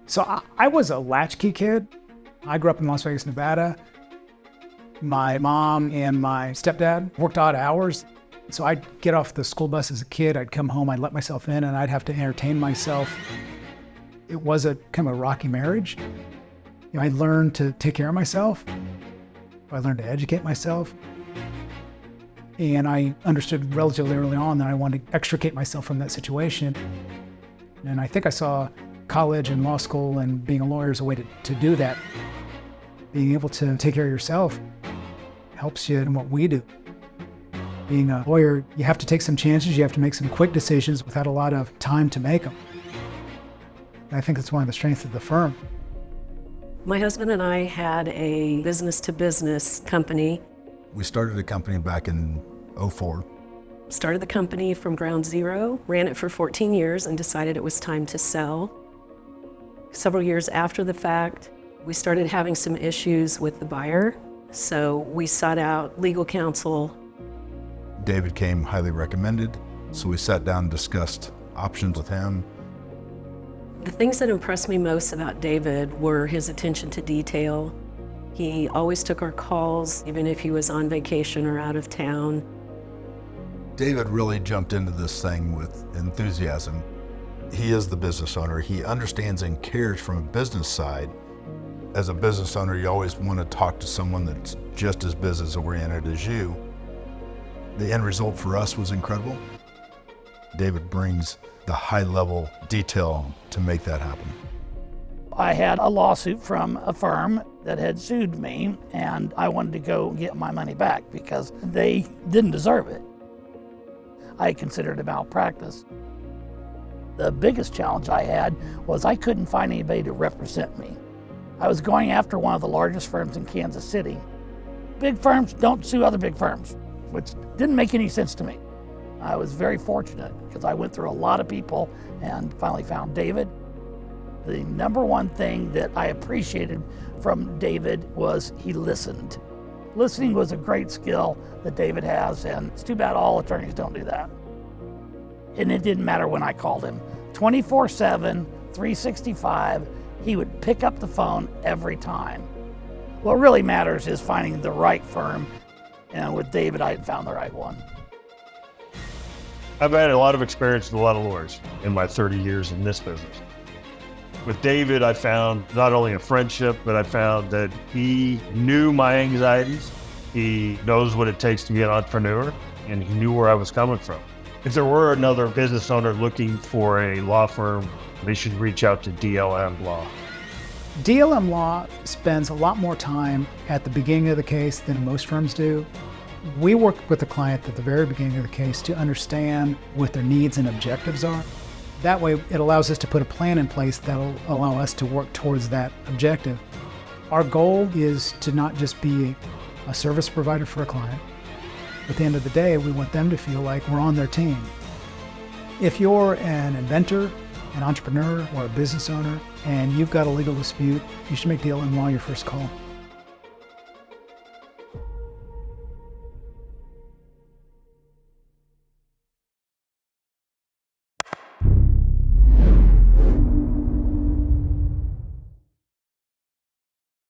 So I was a latchkey kid. I grew up in Las Vegas, Nevada. My mom and my stepdad worked odd hours. So I'd get off the school bus as a kid, I'd come home, I'd let myself in, and I'd have to entertain myself. It was a kind of a rocky marriage. I learned to take care of myself. I learned to educate myself. And I understood relatively early on that I wanted to extricate myself from that situation. And I think I saw college and law school and being a lawyer as a way to do that. Being able to take care of yourself helps you in what we do. Being a lawyer, you have to take some chances, you have to make some quick decisions without a lot of time to make them. And I think that's one of the strengths of the firm. My husband and I had a business-to-business company. We started a company back in '04. Started the company from ground zero, ran it for 14 years and decided it was time to sell. Several years after the fact, we started having some issues with the buyer, so we sought out legal counsel. David came highly recommended, so we sat down and discussed options with him. The things that impressed me most about David were his attention to detail. He always took our calls, even if he was on vacation or out of town. David really jumped into this thing with enthusiasm. He is the business owner. He understands and cares from a business side. As a business owner, you always want to talk to someone that's just as business-oriented as you. The end result for us was incredible. David brings the high-level detail to make that happen. I had a lawsuit from a firm that had sued me, and I wanted to go get my money back because they didn't deserve it. I considered it malpractice. The biggest challenge I had was I couldn't find anybody to represent me. I was going after one of the largest firms in Kansas City. Big firms don't sue other big firms, which didn't make any sense to me. I was very fortunate because I went through a lot of people and finally found David. The number one thing that I appreciated from David was he listened. Listening was a great skill that David has, and it's too bad all attorneys don't do that. And it didn't matter when I called him. 24/7, 365, he would pick up the phone every time. What really matters is finding the right firm, and with David, I had found the right one. I've had a lot of experience with a lot of lawyers in my 30 years in this business. With David, I found not only a friendship, but I found that he knew my anxieties. He knows what it takes to be an entrepreneur, and he knew where I was coming from. If there were another business owner looking for a law firm, they should reach out to DLM LAW. DLM Law spends a lot more time at the beginning of the case than most firms do. We work with the client at the very beginning of the case to understand what their needs and objectives are. That way, it allows us to put a plan in place that will allow us to work towards that objective. Our goal is to not just be a service provider for a client. At the end of the day, we want them to feel like we're on their team. If you're an inventor, an entrepreneur, or a business owner, and you've got a legal dispute, you should make DLM Law your first call.